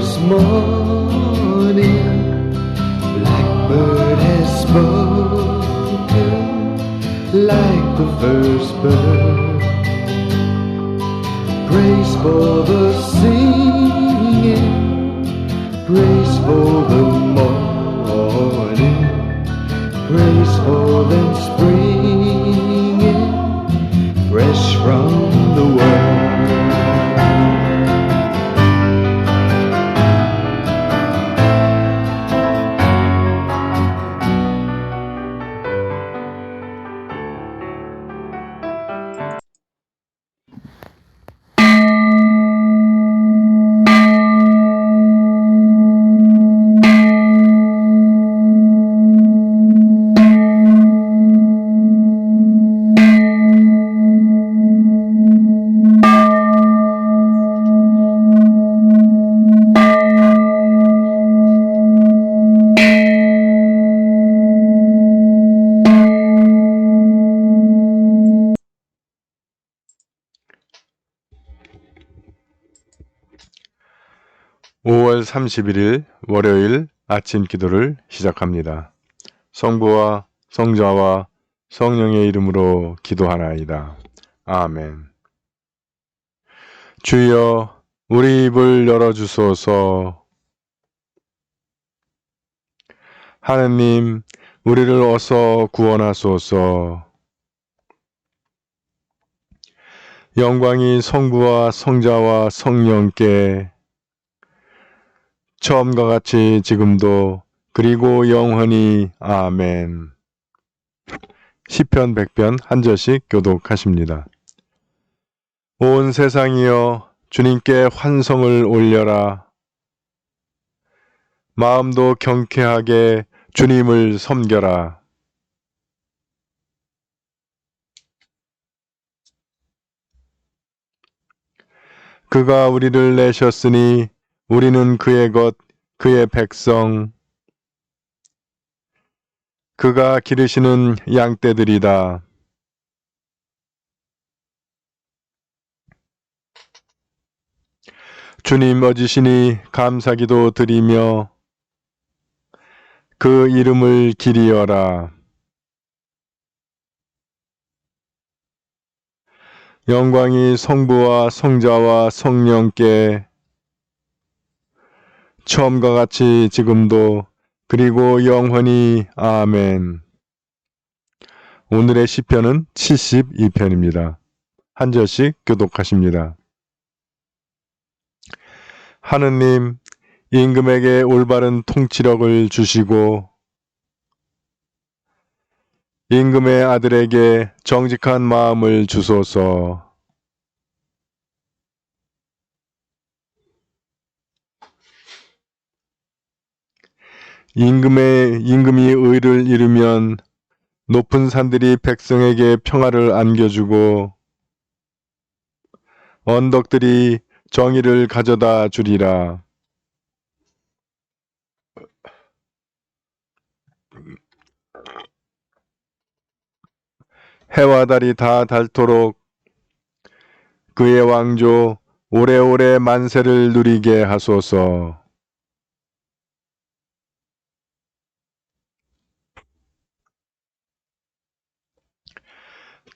this morning, blackbird has spoken like the first bird. Praise for the singing, praise for the morning, praise for them springing fresh from the world. (5월 31일) 월요일 아침 기도를 시작합니다. 성부와 성자와 성령의 이름으로 기도하나이다. 아멘. 주여, 우리 입을 열어주소서. 하느님, 우리를 어서 구원하소서. 영광이 성부와 성자와 성령께 처음과 같이 지금도 그리고 영원히. 아멘. 시편 100편 한 절씩 교독하십니다. 온 세상이여, 주님께 환성을 올려라. 마음도 경쾌하게 주님을 섬겨라. 그가 우리를 내셨으니 우리는 그의 것, 그의 백성, 그가 기르시는 양떼들이다. 주님 어지시니 감사기도 드리며 그 이름을 기리어라. 영광이 성부와 성자와 성령께 처음과 같이 지금도 그리고 영원히. 아멘. 오늘의 시편은 72편입니다. 한 절씩 교독하십니다. 하느님, 임금에게 올바른 통치력을 주시고 임금의 아들에게 정직한 마음을 주소서. 임금이 의를 이루면 높은 산들이 백성에게 평화를 안겨주고 언덕들이 정의를 가져다 주리라. 해와 달이 다 닳도록 그의 왕조 오래오래 만세를 누리게 하소서.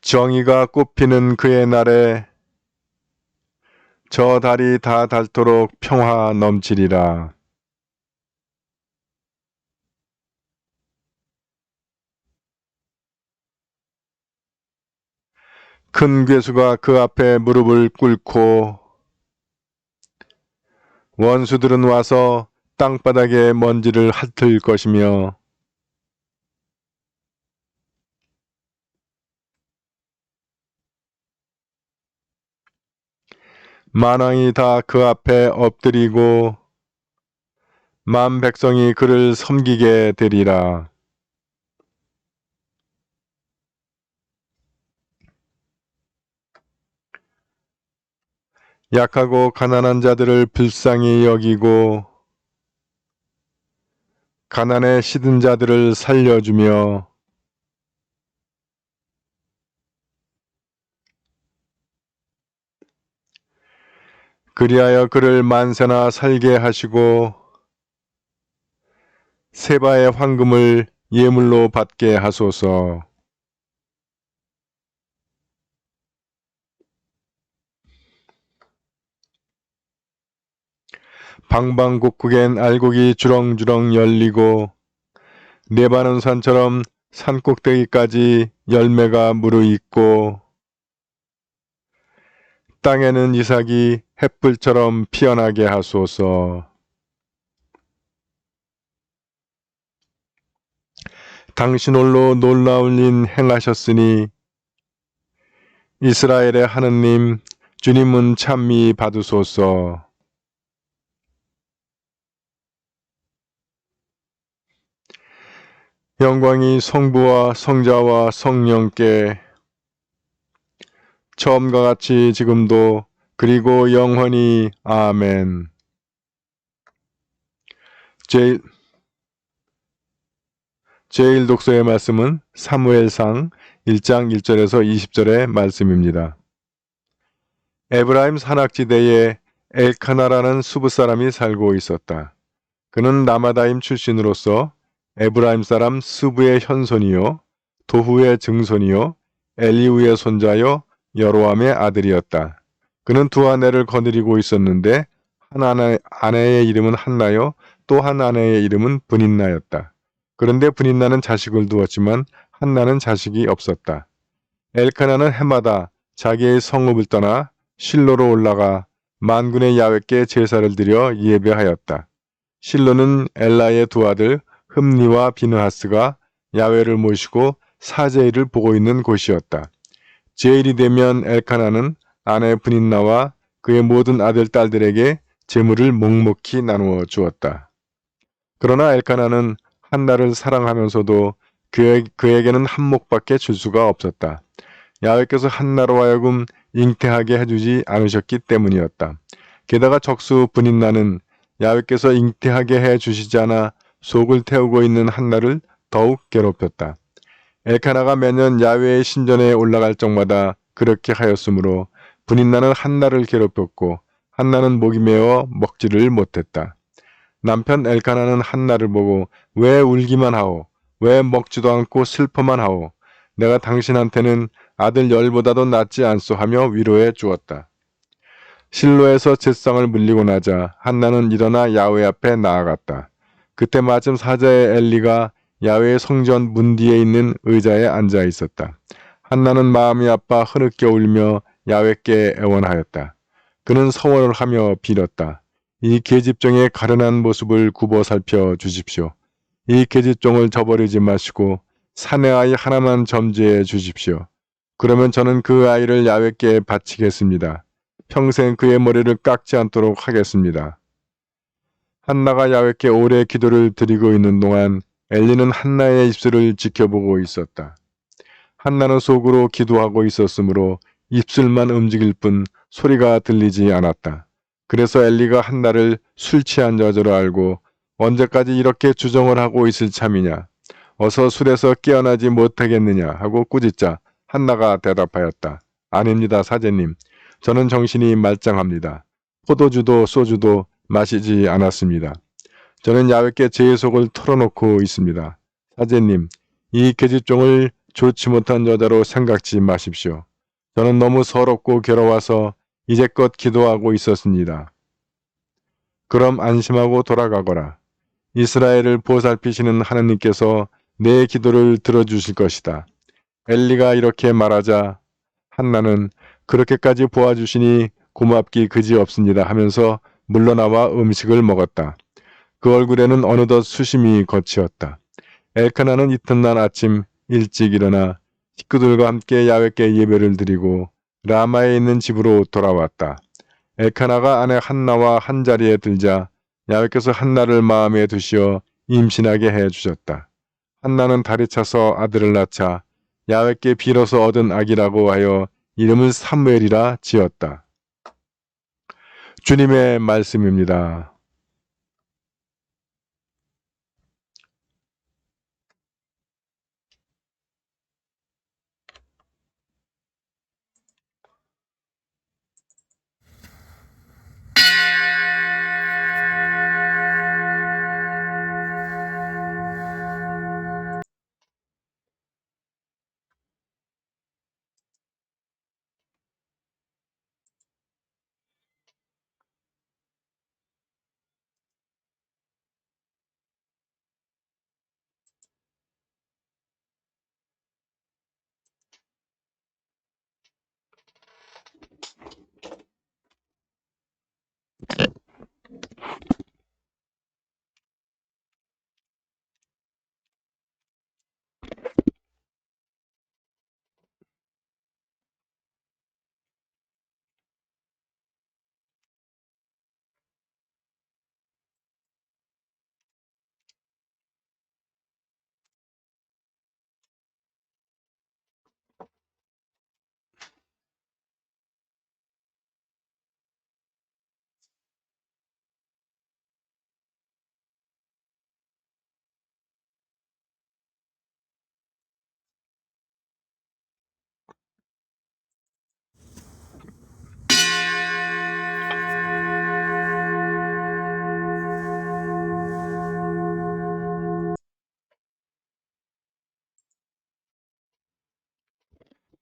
정의가 꽃피는 그의 날에 저 달이 다 닳도록 평화 넘치리라. 큰 괴수가 그 앞에 무릎을 꿇고 원수들은 와서 땅바닥에 먼지를 핥을 것이며 만왕이 다 그 앞에 엎드리고 만 백성이 그를 섬기게 되리라. 약하고 가난한 자들을 불쌍히 여기고 가난에 시든 자들을 살려주며 그리하여 그를 만세나 살게 하시고 세바의 황금을 예물로 받게 하소서. 방방곡곡엔 알곡이 주렁주렁 열리고 네바논 산처럼 산꼭대기까지 열매가 무르익고 땅에는 이삭이 햇불처럼 피어나게 하소서. 당신 홀로 놀라운 일 행하셨으니 이스라엘의 하느님 주님은 찬미 받으소서. 영광이 성부와 성자와 성령께 처음과 같이 지금도 그리고 영원히 아멘. 제1 독서의 말씀은 사무엘상 1장 1절에서 20절의 말씀입니다. 에브라임 산악지대에 엘카나라는 수부 사람이 살고 있었다. 그는 라마다임 출신으로서 에브라임 사람 스부의 현손이요 도후의 증손이요 엘리우의 손자요 여로함의 아들이었다. 그는 두 아내를 거느리고 있었는데 한 아내의 이름은 한나요 또 한 아내의 이름은 브닌나였다. 그런데 브닌나는 자식을 두었지만 한나는 자식이 없었다. 엘카나는 해마다 자기의 성읍을 떠나 실로로 올라가 만군의 야훼께 제사를 드려 예배하였다. 실로는 엘라의 두 아들 흠니와 비느하스가 야훼를 모시고 사제일을 보고 있는 곳이었다. 제일이 되면 엘카나는 아내 브닌나와 그의 모든 아들 딸들에게 재물을 묵묵히 나누어 주었다. 그러나 엘카나는 한나를 사랑하면서도 그에게는 한 목밖에 줄 수가 없었다. 야훼께서 한나로 하여금 잉태하게 해주지 않으셨기 때문이었다. 게다가 적수 브닌나는 야훼께서 잉태하게 해주시지 않아 속을 태우고 있는 한나를 더욱 괴롭혔다. 엘카나가 매년 야훼의 신전에 올라갈 적마다 그렇게 하였으므로 브닌나는 한나를 괴롭혔고 한나는 목이 메어 먹지를 못했다. 남편 엘카나는 한나를 보고 왜 울기만 하오? 왜 먹지도 않고 슬퍼만 하오? 내가 당신한테는 아들 열보다도 낫지 않소 하며 위로해 주었다. 실로에서 제상을 물리고 나자 한나는 일어나 야훼 앞에 나아갔다. 그때 마침 사자의 엘리가 야훼의 성전 문 뒤에 있는 의자에 앉아 있었다. 한나는 마음이 아파 흐느껴 울며 야훼께 애원하였다. 그는 서원을 하며 빌었다. 이 계집종의 가련한 모습을 굽어 살펴 주십시오. 이 계집종을 저버리지 마시고 사내 아이 하나만 점지해 주십시오. 그러면 저는 그 아이를 야훼께 바치겠습니다. 평생 그의 머리를 깎지 않도록 하겠습니다. 한나가 야훼께 오래 기도를 드리고 있는 동안 엘리는 한나의 입술을 지켜보고 있었다. 한나는 속으로 기도하고 있었으므로 입술만 움직일 뿐 소리가 들리지 않았다. 그래서 엘리가 한나를 술 취한 여자로 알고 언제까지 이렇게 주정을 하고 있을 참이냐. 어서 술에서 깨어나지 못하겠느냐 하고 꾸짖자 한나가 대답하였다. 아닙니다, 사제님. 저는 정신이 말짱합니다. 포도주도 소주도 마시지 않았습니다. 저는 야훼께 제 속을 털어놓고 있습니다. 사제님, 이 계집종을 좋지 못한 여자로 생각지 마십시오. 저는 너무 서럽고 괴로워서 이제껏 기도하고 있었습니다. 그럼 안심하고 돌아가거라. 이스라엘을 보살피시는 하느님께서 내 기도를 들어주실 것이다. 엘리가 이렇게 말하자 한나는 그렇게까지 보아주시니 고맙기 그지없습니다 하면서 물러나와 음식을 먹었다. 그 얼굴에는 어느덧 수심이 거치었다. 엘카나는 이튿날 아침 일찍 일어나 식구들과 함께 야훼께 예배를 드리고 라마에 있는 집으로 돌아왔다. 엘카나가 아내 한나와 한자리에 들자 야훼께서 한나를 마음에 두시어 임신하게 해주셨다. 한나는 달이 차서 아들을 낳자 야훼께 빌어서 얻은 아기라고 하여 이름을 사무엘이라 지었다. 주님의 말씀입니다.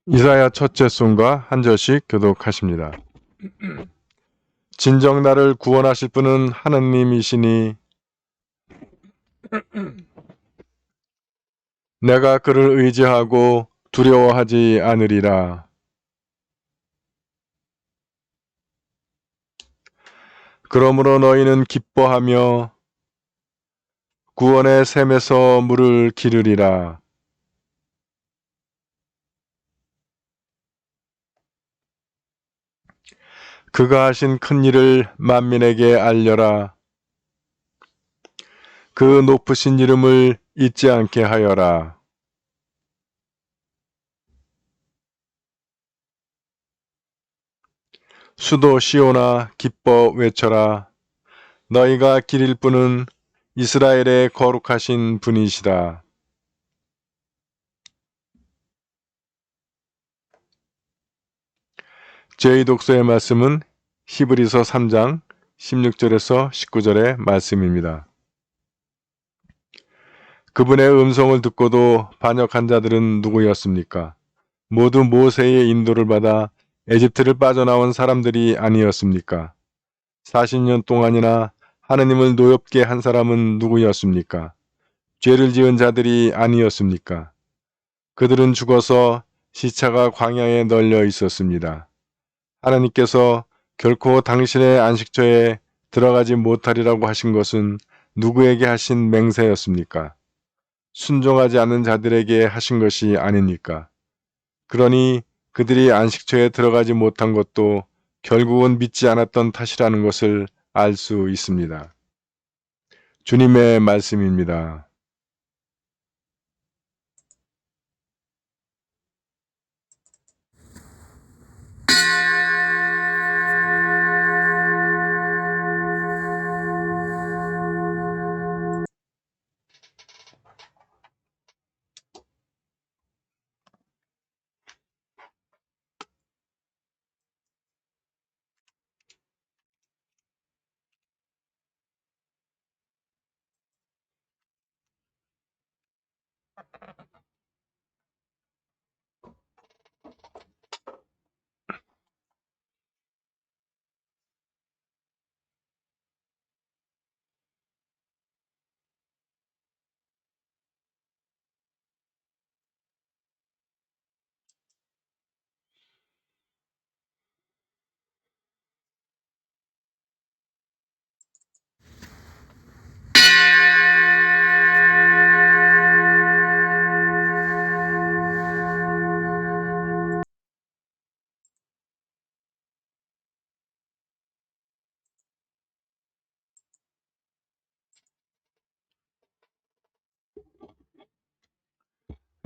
이사야 첫째 송가 한 절씩 교독하십니다. 진정 나를 구원하실 분은 하느님이시니 내가 그를 의지하고 두려워하지 않으리라. 그러므로 너희는 기뻐하며 구원의 샘에서 물을 기르리라. 그가 하신 큰 일을 만민에게 알려라. 그 높으신 이름을 잊지 않게 하여라. 수도 시온아 기뻐 외쳐라. 너희가 기릴 분은 이스라엘의 거룩하신 분이시다. 제2 독서의 말씀은 히브리서 3장 16절에서 19절의 말씀입니다. 그분의 음성을 듣고도 반역한 자들은 누구였습니까? 모두 모세의 인도를 받아 에집트를 빠져나온 사람들이 아니었습니까? 40년 동안이나 하느님을 노엽게 한 사람은 누구였습니까? 죄를 지은 자들이 아니었습니까? 그들은 죽어서 시체가 광야에 널려 있었습니다. 하나님께서 결코 당신의 안식처에 들어가지 못하리라고 하신 것은 누구에게 하신 맹세였습니까? 순종하지 않는 자들에게 하신 것이 아닙니까? 그러니 그들이 안식처에 들어가지 못한 것도 결국은 믿지 않았던 탓이라는 것을 알 수 있습니다. 주님의 말씀입니다.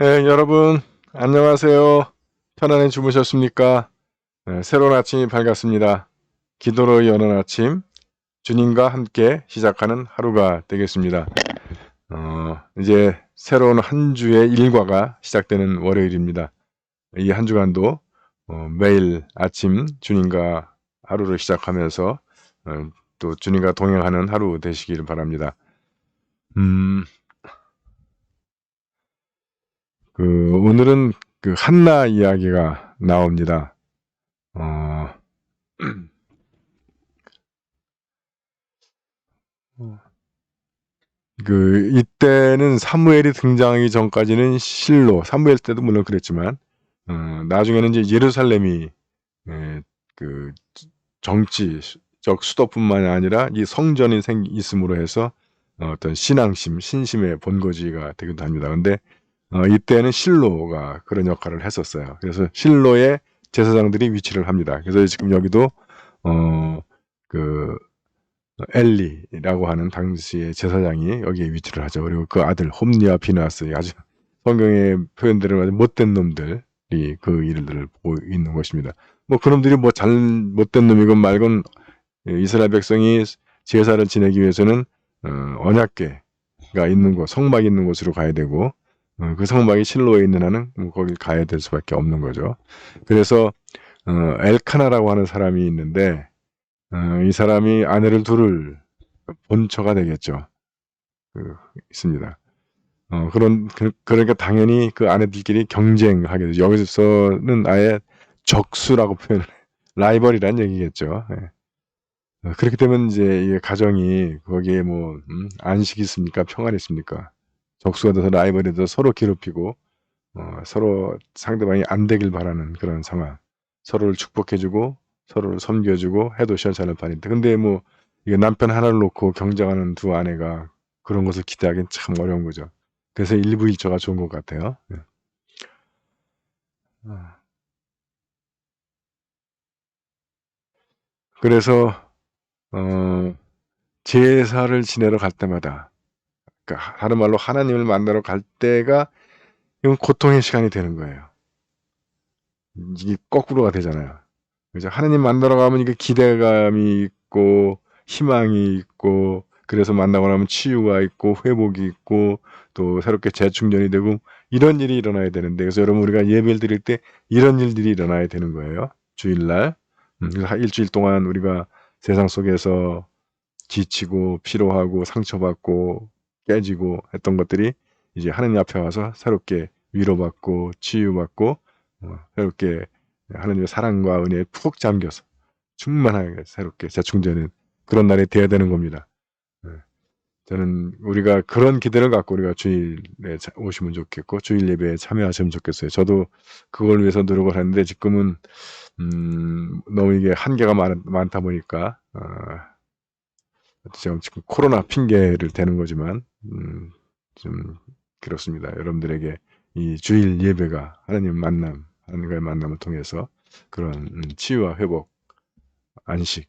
여러분 안녕하세요. 편안히 주무셨습니까? 새로운 아침이 밝았습니다. 기도로 여는 아침, 주님과 함께 시작하는 하루가 되겠습니다. 이제 새로운 한 주의 일과가 시작되는 월요일입니다. 이 한 주간도 매일 아침 주님과 하루를 시작하면서 또 주님과 동행하는 하루 되시기를 바랍니다. 오늘은 그 한나 이야기가 나옵니다. 이때는 사무엘이 등장하기 전까지는 실로, 사무엘 때도 물론 그랬지만, 나중에는 이제 예루살렘이, 그, 영적 수도뿐만이 아니라 이 성전이 있음으로 해서 어떤 신앙심, 신심의 본거지가 되기도 합니다. 근데 이때는 실로가 그런 역할을 했었어요. 그래서 실로에 제사장들이 위치를 합니다. 그래서 지금 여기도 그 엘리라고 하는 당시의 제사장이 여기에 위치를 하죠. 그리고 그 아들 홈리와 비나스, 아주 성경의 표현대로 아주 못된 놈들이 그 일들을 보고 있는 것입니다. 뭐 그놈들이 뭐 잘 못된 놈이건 말건 이스라엘 백성이 제사를 지내기 위해서는 언약궤가 있는 곳, 성막이 있는 곳으로 가야 되고 그 성막이 실로에 있는 한은 뭐 거길 가야 될 수밖에 없는 거죠. 그래서 엘카나라고 하는 사람이 있는데 이 사람이 아내를 둘을 본처가 되겠죠. 있습니다. 그러니까 당연히 그 아내들끼리 경쟁하게 되죠. 여기서는 아예 적수라고 표현을 해요. 라이벌이란 얘기겠죠. 예. 그렇게 되면 이제 이게 가정이 거기에 뭐 안식이 있습니까? 평안이 있습니까? 적수가 돼서 라이벌이 돼서 서로 괴롭히고 서로 상대방이 안 되길 바라는 그런 상황. 서로를 축복해주고 서로를 섬겨주고 해도 시원찮을 판인데, 근데 뭐 이게 남편 하나를 놓고 경쟁하는 두 아내가 그런 것을 기대하기는 참 어려운 거죠. 그래서 일부일조가 좋은 것 같아요. 예. 그래서 제사를 지내러 갈 때마다, 그러니까 다른 말로 하나님을 만나러 갈 때가 이건 고통의 시간이 되는 거예요. 이게 거꾸로가 되잖아요. 그죠? 하나님 만나러 가면 이게 기대감이 있고 희망이 있고, 그래서 만나고 나면 치유가 있고 회복이 있고 또 새롭게 재충전이 되고 이런 일이 일어나야 되는데, 그래서 여러분 우리가 예배를 드릴 때 이런 일들이 일어나야 되는 거예요. 주일날. 그래서 일주일 동안 우리가 세상 속에서 지치고 피로하고 상처받고 깨지고 했던 것들이 이제 하나님 앞에 와서 새롭게 위로받고 치유받고 새롭게 하나님의 사랑과 은혜에 푹 잠겨서 충만하게 새롭게 재충전하는 그런 날이 돼야 되는 겁니다. 저는 우리가 그런 기대를 갖고 우리가 주일에 오시면 좋겠고 주일 예배에 참여하시면 좋겠어요. 저도 그걸 위해서 노력을 하는데 지금은 너무 이게 한계가 많다 보니까 지금 코로나 핑계를 대는 거지만 좀 그렇습니다. 여러분들에게 이 주일 예배가 하나님과의 만남을 통해서 그런 치유와 회복, 안식,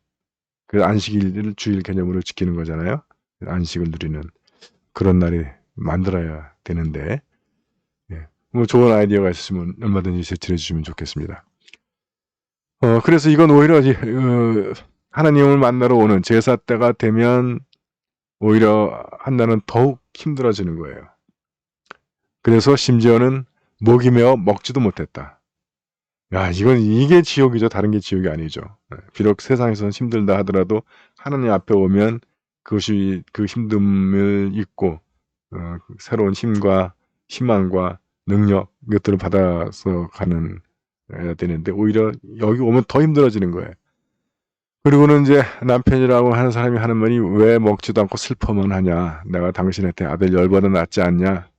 그 안식일을 주일 개념으로 지키는 거잖아요. 안식을 누리는 그런 날이 만들어야 되는데, 뭐 좋은 아이디어가 있으시면 얼마든지 제출해 주시면 좋겠습니다. 그래서 이건 오히려 하나님을 만나러 오는 제사 때가 되면 오히려 한나는 더욱 힘들어지는 거예요. 그래서 심지어는 목이 메어 먹지도 못했다. 야, 이게 지옥이죠. 다른 게 지옥이 아니죠. 비록 세상에서는 힘들다 하더라도 하나님 앞에 오면 그것이 그 힘듦을 잊고 새로운 힘과 희망과 능력 이것들을 받아서 가는 해야 되는데 오히려 여기 오면 더 힘들어지는 거예요. 그리고는 이제 남편이라고 하는 사람이 하는 말이 왜 먹지도 않고 슬퍼만 하냐. 내가 당신한테 아들 열보다 낫지 않냐.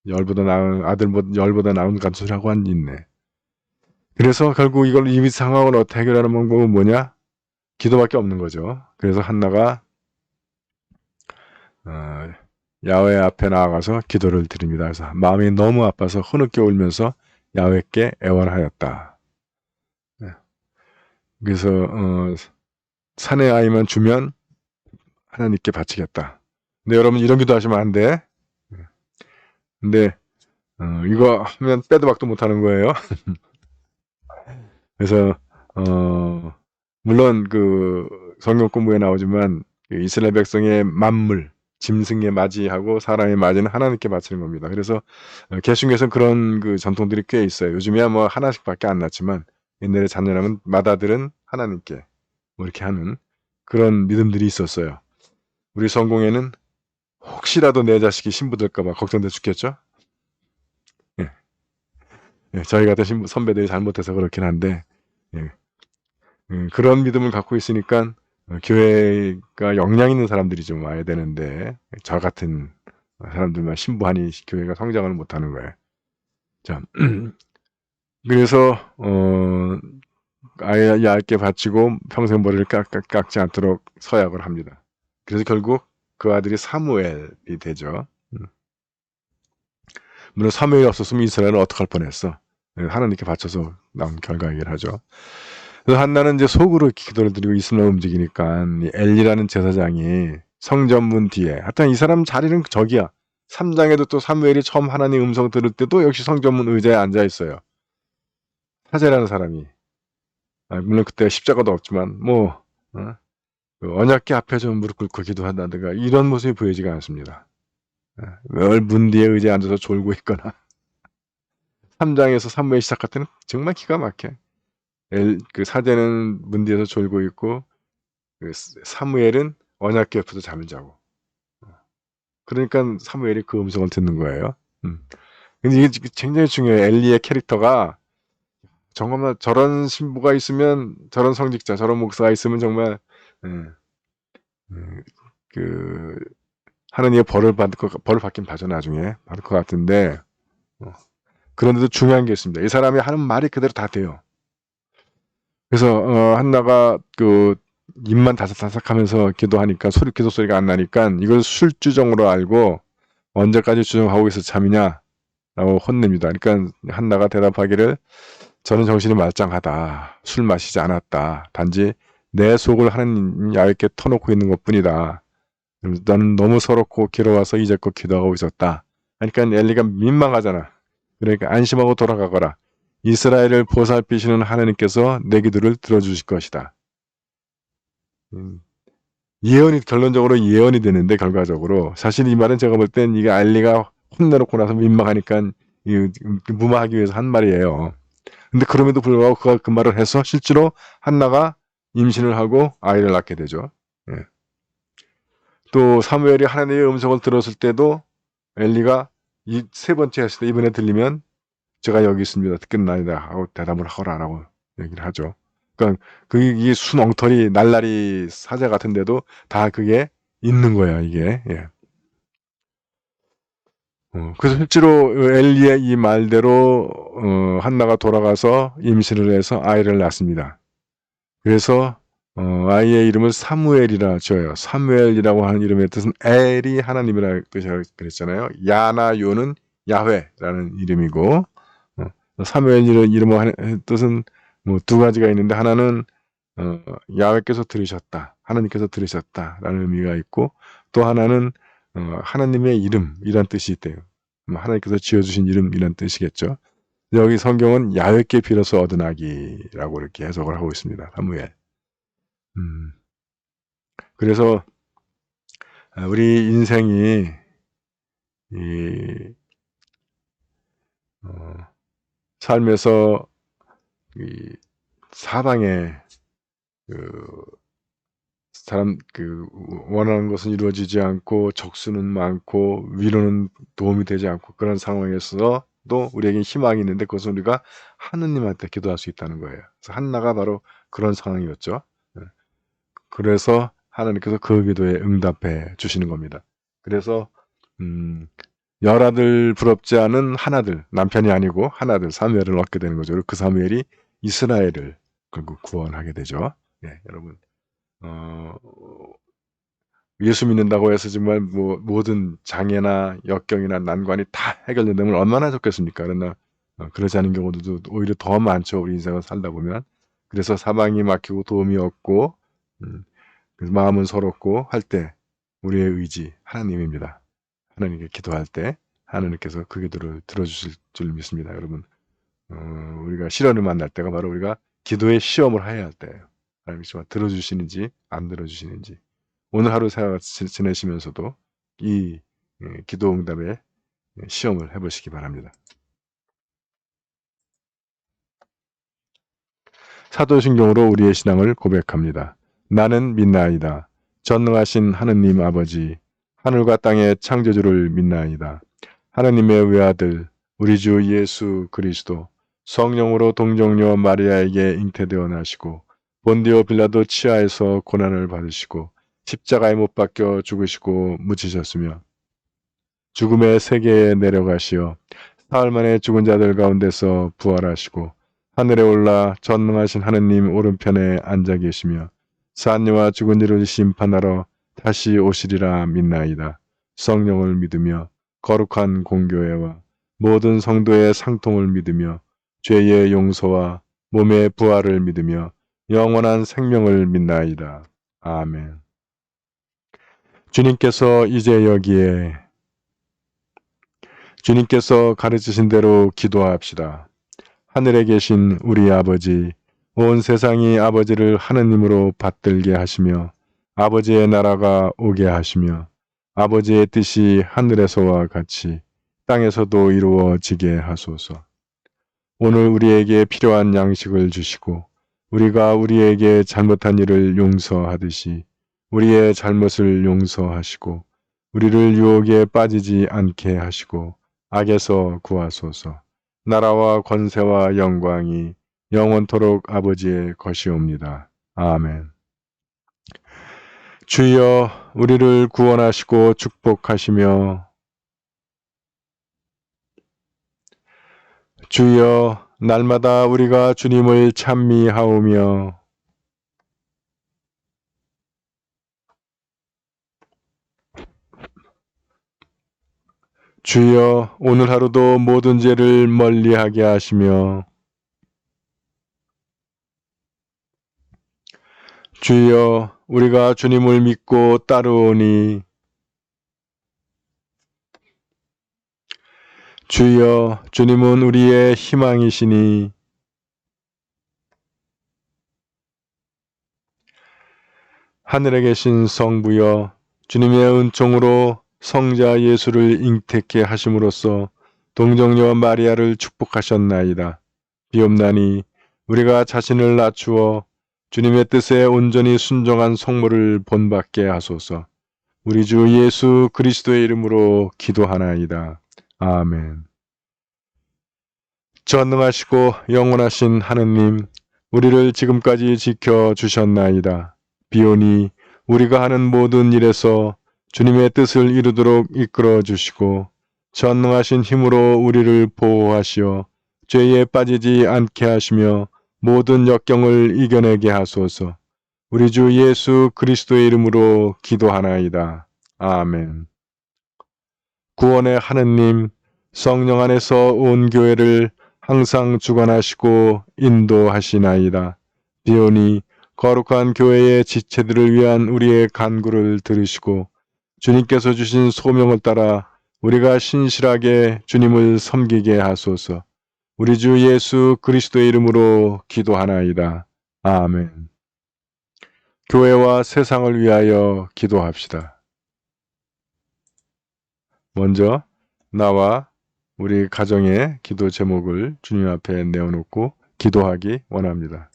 열보다 나은 아들보다 열보다 나은 간수라고 한 있네. 그래서 결국 이 상황을 어떻게 해결하는 방법은 뭐냐? 기도밖에 없는 거죠. 그래서 한나가 야훼 앞에 나아가서 기도를 드립니다. 그래서 마음이 너무 아파서 흐느껴 울면서 야훼께 애원하였다. 그래서 산의 아이만 주면 하나님께 바치겠다. 근데 여러분 이런 기도 하시면 안 돼. 근데 이거 하면 빼도 박도 못하는 거예요. 그래서 물론 그 성경 공부에 나오지만 이스라엘 백성의 만물, 짐승에 맞이하고 사람에 맞이는 하나님께 바치는 겁니다. 그래서 개신교에서는 그런 그 전통들이 꽤 있어요. 요즘에야 뭐 하나씩밖에 안 났지만 옛날에 잔연하면 맏아들은 하나님께 뭐 이렇게 하는 그런 믿음들이 있었어요. 우리 성공에는 혹시라도 내 자식이 신부될까봐 걱정돼 죽겠죠. 저희 같은 선배들이 잘못해서 그렇긴 한데 그런 믿음을 갖고 있으니까 교회가 역량 있는 사람들이 좀 와야 되는데 저 같은 사람들만 신부하니 교회가 성장을 못하는 거예요. 자, 그래서 아예 얇게 받치고 평생 머리를 깎지 않도록 서약을 합니다. 그래서 결국 그 아들이 사무엘이 되죠. 물론 사무엘이 없었으면 이스라엘은 어떡할 뻔했어. 하나님께 바쳐서 나온 결과이긴 하죠. 그래서 한나는 이제 속으로 기도를 드리고 이스라엘 움직이니까 이 엘리라는 제사장이 성전문 뒤에, 하여튼 이 사람 자리는 저기야. 3장에도 또 사무엘이 처음 하나님 음성 들을 때도 역시 성전문 의자에 앉아 있어요. 사제라는 사람이. 물론 그때 십자가도 없지만 그 언약궤 앞에 좀 무릎 꿇고 기도한다든가 이런 모습이 보이지가 않습니다. 늘 문 뒤에 의자에 앉아서 졸고 있거나 3장에서 사무엘 시작할 때는 정말 기가 막혀. 그 사제는 문 뒤에서 졸고 있고 그 사무엘은 언약궤 옆에서 잠을 자고. 그러니까 사무엘이 그 음성을 듣는 거예요. 근데 이게 굉장히 중요해요. 엘리의 캐릭터가 정말 저런 신부가 있으면, 저런 성직자, 저런 목사가 있으면 정말 그 하나님의 벌을 받긴 받죠. 나중에 받을 것 같은데, 그런데도 중요한 게 있습니다. 이 사람이 하는 말이 그대로 다 돼요. 그래서 한나가 그 입만 다삭다삭하면서 기도하니까 기도 소리가 안 나니까 이걸 술주정으로 알고 언제까지 주정하고 있을 참이냐 라고 혼냅니다. 그러니까 한나가 대답하기를 저는 정신이 말짱하다. 술 마시지 않았다. 단지 내 속을 하나님 야외께 터놓고 있는 것뿐이다. 나는 너무 서럽고 괴로워서 이제껏 기도하고 있었다. 그러니까 엘리가 민망하잖아. 그러니까 안심하고 돌아가거라. 이스라엘을 보살피시는 하나님께서 내 기도를 들어주실 것이다. 예언이, 결론적으로 예언이 되는데, 결과적으로 사실 이 말은 제가 볼 땐 이게 엘리가 혼내놓고 나서 민망하니까 무마하기 위해서 한 말이에요. 근데 그럼에도 불구하고 그가 그 말을 해서 실제로 한나가 임신을 하고 아이를 낳게 되죠. 예. 또 사무엘이 하나님의 음성을 들었을 때도 엘리가 이 세 번째 했을 때 이번에 들리면 제가 여기 있습니다. 듣겠나이다 하고 대답을 하거라라고 얘기를 하죠. 그러니까 그게 순 엉터리 날라리 사자 같은데도 다 그게 있는 거야, 이게. 예. 그래서 실제로 엘리의 이 말대로 한나가 돌아가서 임신을 해서 아이를 낳습니다. 그래서 아이의 이름을 사무엘이라 지어요. 사무엘이라고 하는 이름의 뜻은 엘이 하나님이라 뜻이라고 그랬잖아요. 야나요는 야훼라는 이름이고, 사무엘이라는 이름의 뜻은 뭐 두 가지가 있는데, 하나는 야훼께서 들으셨다, 하나님께서 들으셨다라는 의미가 있고, 또 하나는 하나님의 이름이란 뜻이 있대요. 하나님께서 지어주신 이름이란 뜻이겠죠. 여기 성경은 야훼께 빌어서 얻은 아기라고 이렇게 해석을 하고 있습니다. 사무엘. 그래서 우리 인생이 삶에서 이 사방에 사람 원하는 것은 이루어지지 않고 적수는 많고 위로는 도움이 되지 않고 그런 상황에서도 우리에게 희망이 있는데, 그것은 우리가 하느님한테 기도할 수 있다는 거예요. 그래서 한나가 바로 그런 상황이었죠. 그래서 하나님께서 그 기도에 응답해 주시는 겁니다. 그래서 열아들 부럽지 않은 하나들, 남편이 아니고 하나들, 사무엘을 얻게 되는 거죠. 그 사무엘이 이스라엘을 결국 구원하게 되죠. 네, 여러분, 예수 믿는다고 해서 정말 모든 장애나 역경이나 난관이 다 해결된다면 얼마나 좋겠습니까? 그러나 그러지 않은 경우도 오히려 더 많죠. 우리 인생을 살다 보면. 그래서 사방이 막히고 도움이 없고 마음은 서럽고 할 때 우리의 의지 하나님입니다. 하나님께 기도할 때 하나님께서 그 기도를 들어주실 줄 믿습니다. 여러분, 우리가 시련을 만날 때가 바로 우리가 기도의 시험을 해야 할 때예요. 하나님께서 들어주시는지 안 들어주시는지. 오늘 하루 지내시면서도 이 기도 응답의 시험을 해보시기 바랍니다. 사도신경으로 우리의 신앙을 고백합니다. 나는 믿나이다. 전능하신 하느님 아버지, 하늘과 땅의 창조주를 믿나이다. 하느님의 외아들 우리 주 예수 그리스도 성령으로 동정녀 마리아에게 잉태되어 나시고 본디오 빌라도 치하에서 고난을 받으시고 십자가에 못 박혀 죽으시고 묻히셨으며 죽음의 세계에 내려가시어 사흘 만에 죽은 자들 가운데서 부활하시고 하늘에 올라 전능하신 하느님 오른편에 앉아 계시며 산이와 죽은 이를 심판하러 다시 오시리라 믿나이다. 성령을 믿으며 거룩한 공교회와 모든 성도의 상통을 믿으며 죄의 용서와 몸의 부활을 믿으며 영원한 생명을 믿나이다. 아멘. 주님께서 이제 여기에 주님께서 가르치신 대로 기도합시다. 하늘에 계신 우리 아버지, 온 세상이 아버지를 하느님으로 받들게 하시며 아버지의 나라가 오게 하시며 아버지의 뜻이 하늘에서와 같이 땅에서도 이루어지게 하소서. 오늘 우리에게 필요한 양식을 주시고 우리가 우리에게 잘못한 일을 용서하듯이 우리의 잘못을 용서하시고 우리를 유혹에 빠지지 않게 하시고 악에서 구하소서. 나라와 권세와 영광이 영원토록 아버지의 것이옵니다. 아멘. 주여 우리를 구원하시고 축복하시며 주여 날마다 우리가 주님을 찬미하오며 주여 오늘 하루도 모든 죄를 멀리하게 하시며 주여 우리가 주님을 믿고 따르오니 주여 주님은 우리의 희망이시니 하늘에 계신 성부여 주님의 은총으로 성자 예수를 잉태케 하심으로써 동정녀 마리아를 축복하셨나이다. 비옵나니 우리가 자신을 낮추어 주님의 뜻에 온전히 순종한 성모를 본받게 하소서. 우리 주 예수 그리스도의 이름으로 기도하나이다. 아멘. 전능하시고 영원하신 하느님, 우리를 지금까지 지켜주셨나이다. 비오니 우리가 하는 모든 일에서 주님의 뜻을 이루도록 이끌어 주시고 전능하신 힘으로 우리를 보호하시어 죄에 빠지지 않게 하시며 모든 역경을 이겨내게 하소서. 우리 주 예수 그리스도의 이름으로 기도하나이다. 아멘. 구원의 하느님, 성령 안에서 온 교회를 항상 주관하시고 인도하시나이다. 비오니 거룩한 교회의 지체들을 위한 우리의 간구를 들으시고 주님께서 주신 소명을 따라 우리가 신실하게 주님을 섬기게 하소서. 우리 주 예수 그리스도의 이름으로 기도하나이다. 아멘. 교회와 세상을 위하여 기도합시다. 먼저 나와 우리 가정의 기도 제목을 주님 앞에 내어놓고 기도하기 원합니다.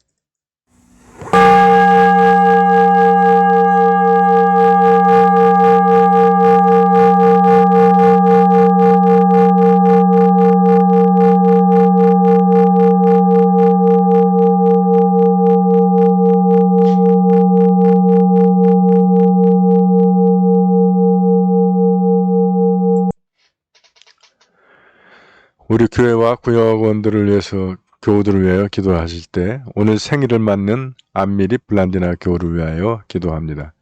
우리 교회와 구역원들을 위해서 교우들을 위하여 기도하실 때 오늘 생일을 맞는 안미립 블란디나 교우를 위하여 기도합니다.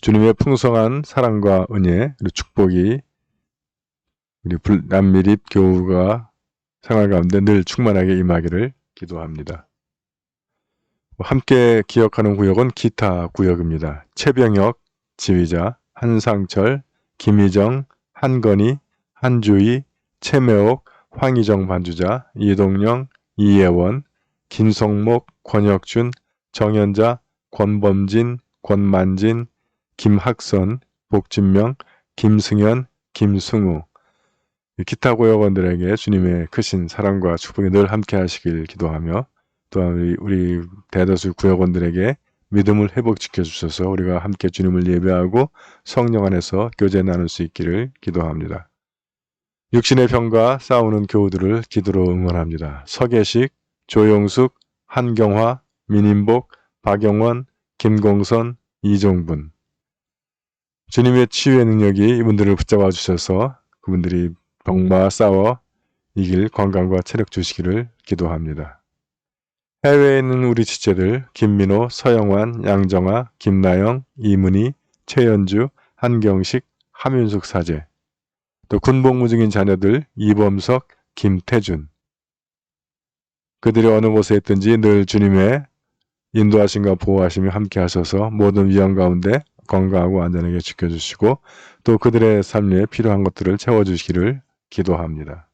주님의 풍성한 사랑과 은혜 그리고 축복이 우리 안미립 교우가 생활 가운데 늘 충만하게 임하기를 기도합니다. 함께 기억하는 구역은 기타 구역입니다. 최병혁 지휘자, 한상철, 김희정, 한건희, 한주희, 최매옥, 황희정 반주자, 이동영, 이예원, 김성목, 권혁준, 정현자, 권범진, 권만진, 김학선, 복진명, 김승현, 김승우. 기타 고역원들에게 주님의 크신 사랑과 축복이 늘 함께 하시길 기도하며 또한 우리 대다수 구역원들에게 믿음을 회복시켜 주셔서 우리가 함께 주님을 예배하고 성령 안에서 교제 나눌 수 있기를 기도합니다. 육신의 병과 싸우는 교우들을 기도로 응원합니다. 서계식, 조용숙, 한경화, 민인복, 박영원, 김공선, 이종분. 주님의 치유의 능력이 이분들을 붙잡아 주셔서 그분들이 병과 싸워 이길 건강과 체력 주시기를 기도합니다. 해외에 있는 우리 지체들 김민호, 서영환, 양정아, 김나영, 이문희, 최연주, 한경식, 함윤숙 사제, 또 군복무 중인 자녀들 이범석, 김태준, 그들이 어느 곳에 있든지 늘 주님의 인도하심과 보호하심이 함께 하셔서 모든 위험 가운데 건강하고 안전하게 지켜주시고 또 그들의 삶에 필요한 것들을 채워주시기를 기도합니다.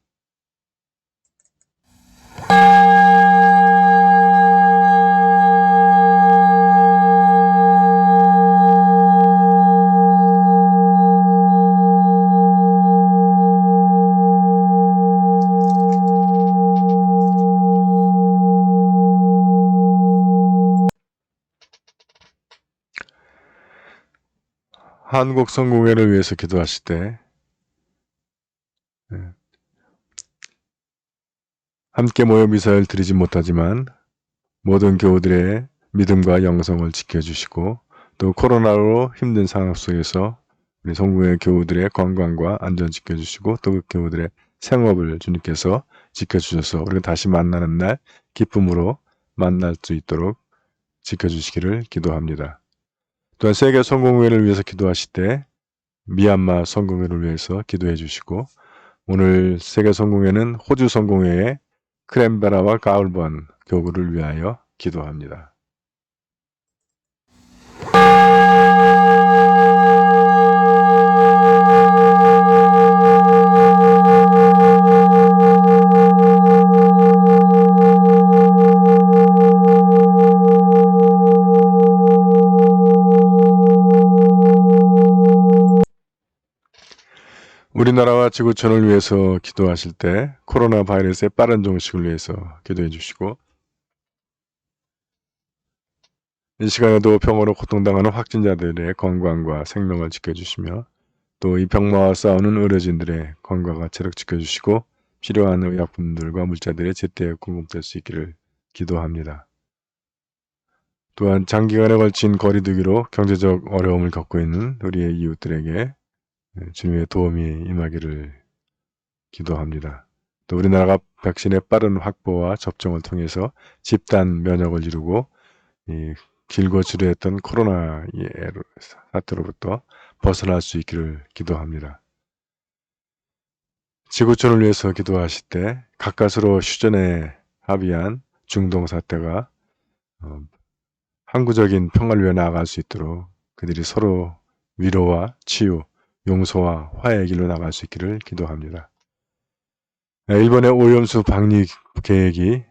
한국 성공회를 위해서 기도하실 때 함께 모여 미사를 드리지 못하지만 모든 교우들의 믿음과 영성을 지켜주시고 또 코로나로 힘든 상황 속에서 우리 성공회 교우들의 건강과 안전 지켜주시고 또 그 교우들의 생업을 주님께서 지켜주셔서 우리가 다시 만나는 날 기쁨으로 만날 수 있도록 지켜주시기를 기도합니다. 또한 세계 성공회를 위해서 기도하실 때 미얀마 성공회를 위해서 기도해 주시고 오늘 세계 성공회는 호주 성공회의 크랜베라와 가울번 교구를 위하여 기도합니다. 우리나라와 지구촌을 위해서 기도하실 때 코로나 바이러스의 빠른 종식을 위해서 기도해 주시고 이 시간에도 병으로 고통당하는 확진자들의 건강과 생명을 지켜주시며 또 이 병마와 싸우는 의료진들의 건강과 체력 지켜주시고 필요한 의약품들과 물자들의 제때 공급될 수 있기를 기도합니다. 또한 장기간에 걸친 거리두기로 경제적 어려움을 겪고 있는 우리의 이웃들에게 주님의 도움이 임하기를 기도합니다. 또 우리나라가 백신의 빠른 확보와 접종을 통해서 집단 면역을 이루고 이 길고 지루했던 코로나 사태로부터 벗어날 수 있기를 기도합니다. 지구촌을 위해서 기도하실 때 가까스로 휴전에 합의한 중동 사태가 항구적인 평화를 위해 나아갈 수 있도록 그들이 서로 위로와 치유, 용서와 화해의 길로 나갈 수 있기를 기도합니다. 일본의 오염수 방류 계획이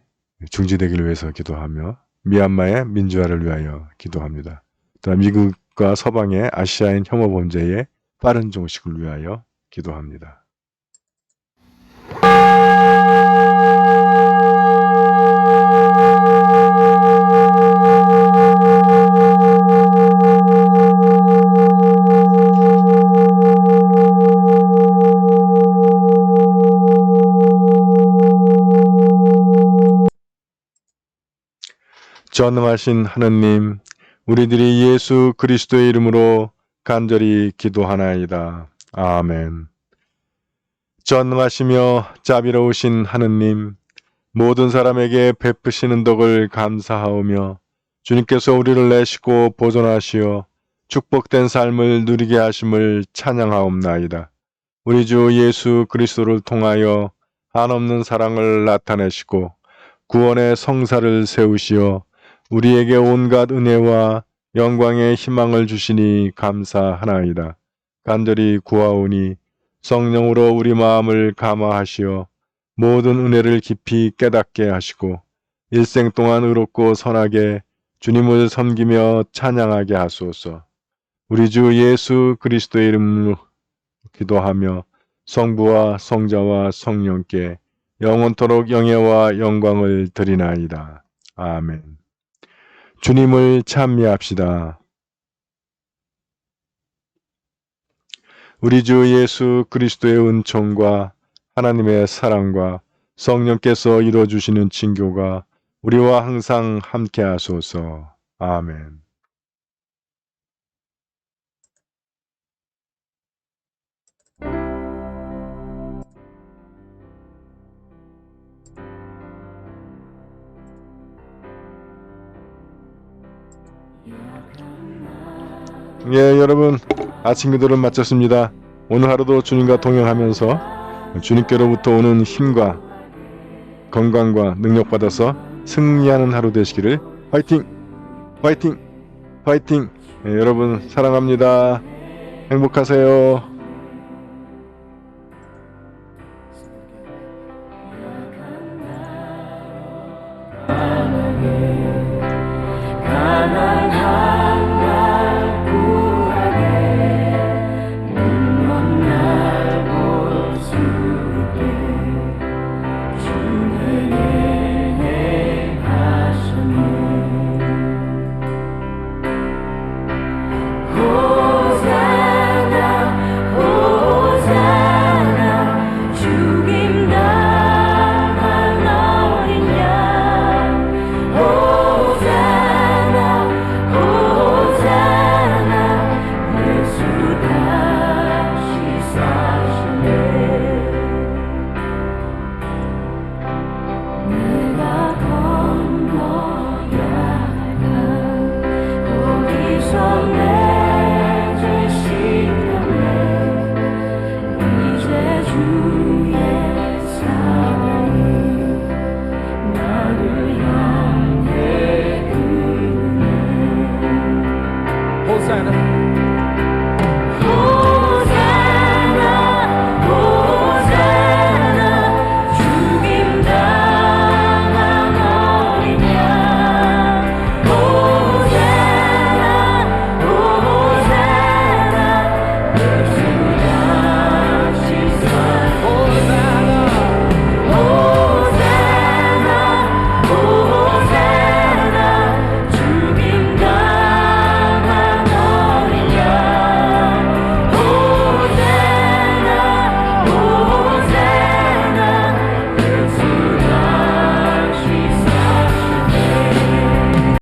중지되기를 위해서 기도하며 미얀마의 민주화를 위하여 기도합니다. 또한 미국과 서방의 아시아인 혐오 범죄의 빠른 종식을 위하여 기도합니다. 전능하신 하느님, 우리들이 예수 그리스도의 이름으로 간절히 기도하나이다. 아멘. 전능하시며 자비로우신 하느님, 모든 사람에게 베푸시는 덕을 감사하오며 주님께서 우리를 내시고 보존하시어 축복된 삶을 누리게 하심을 찬양하옵나이다. 우리 주 예수 그리스도를 통하여 한없는 사랑을 나타내시고 구원의 성사를 세우시어 우리에게 온갖 은혜와 영광의 희망을 주시니 감사하나이다. 간절히 구하오니 성령으로 우리 마음을 감화하시어 모든 은혜를 깊이 깨닫게 하시고 일생 동안 의롭고 선하게 주님을 섬기며 찬양하게 하소서. 우리 주 예수 그리스도의 이름으로 기도하며 성부와 성자와 성령께 영원토록 영예와 영광을 드리나이다. 아멘. 주님을 찬미합시다. 우리 주 예수 그리스도의 은총과 하나님의 사랑과 성령께서 이루어주시는 친교가 우리와 항상 함께 하소서. 아멘. 예, 여러분 아침 기도를 마쳤습니다. 오늘 하루도 주님과 동행하면서 주님께로부터 오는 힘과 건강과 능력 받아서 승리하는 하루 되시기를. 화이팅! 화이팅! 화이팅! 예, 여러분 사랑합니다. 행복하세요. Hosanna.